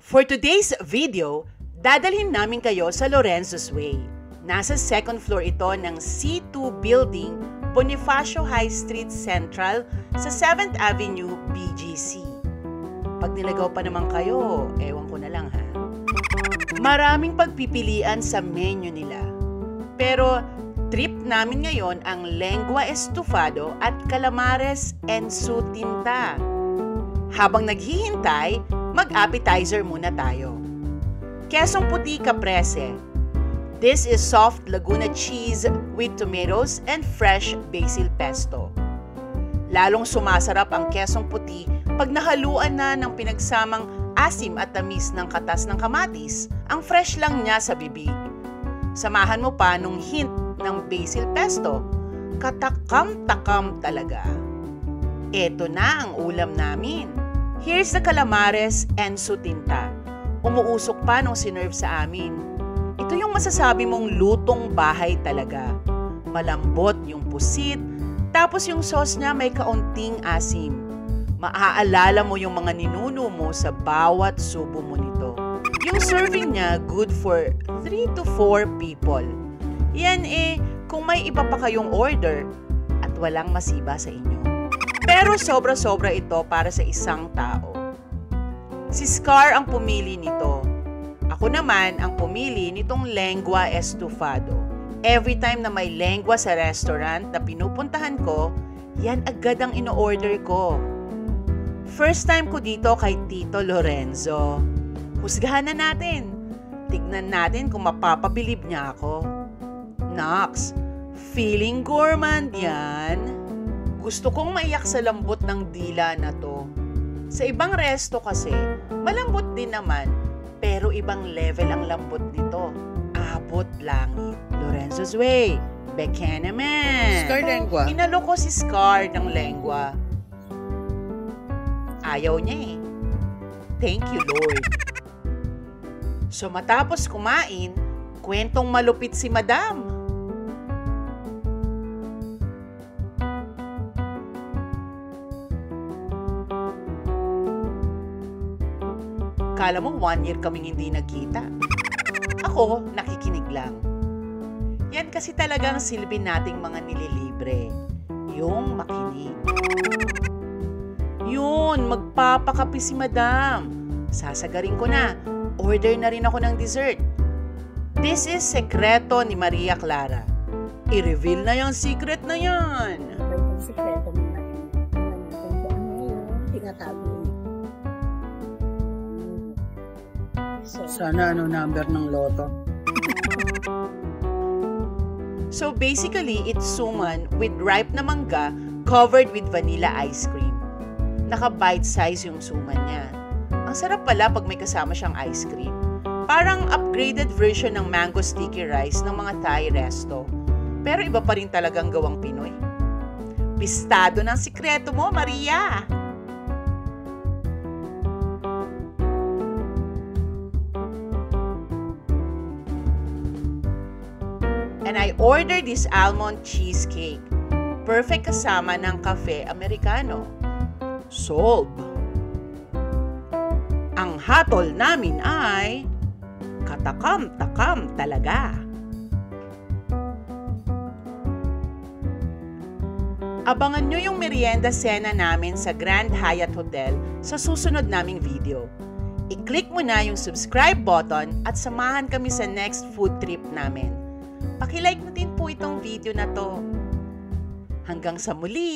For today's video, dadalhin namin kayo sa Lorenzo's Way. Nasa second floor ito ng C2 Building, Bonifacio High Street Central sa 7th Avenue, BGC. Pag nilagaw pa naman kayo, ewan ko na lang ha. Maraming pagpipilian sa menu nila. Pero trip namin ngayon ang lengua estofado at calamares en su tinta. Habang naghihintay, mag-appetizer muna tayo. Quesong puti caprese. This is soft Laguna cheese with tomatoes and fresh basil pesto. Lalong sumasarap ang quesong puti pag nahaluan na ng pinagsamang asim at tamis ng katas ng kamatis, ang fresh lang niya sa bibig. Samahan mo pa nung hint ng basil pesto, katakam-takam talaga. Eto na ang ulam namin. Here's the calamares en su tinta. Umuusok pa nung sinerve sa amin. Ito yung masasabi mong lutong bahay talaga. Malambot yung pusit, tapos yung sauce niya may kaunting asim. Maaalala mo yung mga ninuno mo sa bawat subo mo nito. Yung serving niya, good for 3 to 4 people. Yan kung may iba pa kayong order at walang masiba sa inyo. Pero sobra-sobra ito para sa isang tao. Si Scar ang pumili nito. Ako naman ang pumili nitong lengua estofado. Every time na may lengua sa restaurant na pinupuntahan ko, yan agad ang ino-order ko. First time ko dito kay Tito Lorenzo. Husgahan na natin. Tignan natin kung mapapabilib niya ako. Nox, feeling gourmand yan. Gusto kong maiyak sa lambot ng dila na to. Sa ibang resto kasi, malambot din naman, pero ibang level ang lambot nito. Abot langit. Lorenzo's Way, beke naman. Scar lengua. Inalo ko si Scar ng lengua. Ayaw niya eh. Thank you, Lord. So matapos kumain, kwentong malupit si Madam. Kala mo 1 year kaming hindi nagkita. Ako, nakikinig lang. Yan kasi talagang silbi nating mga nililibre. Yung makinig. Yun, magpapakapi si Madam. Sasagarin ko na. Order na rin ako ng dessert. This is sekreto ni Maria Clara. I-reveal na yung secret na yan. Yung sekreto mo na yun. Ano yung tinatago niya. Sana number ng loto. So basically, it's suman with ripe na mangga covered with vanilla ice cream. Naka-bite size yung suman niya. Ang sarap pala pag may kasama siyang ice cream. Parang upgraded version ng mango sticky rice ng mga Thai resto. Pero iba pa rin talagang gawang Pinoy. Pistado ng sikreto mo, Maria! And I ordered this almond cheesecake. Perfect kasama ng cafe americano. Solve! Ang hatol namin ay katakam-takam talaga. Abangan nyo yung merienda cena namin sa Grand Hyatt Hotel sa susunod naming video. I-click mo na yung subscribe button at samahan kami sa next food trip namin. Paki-like na din po itong video na to. Hanggang sa muli!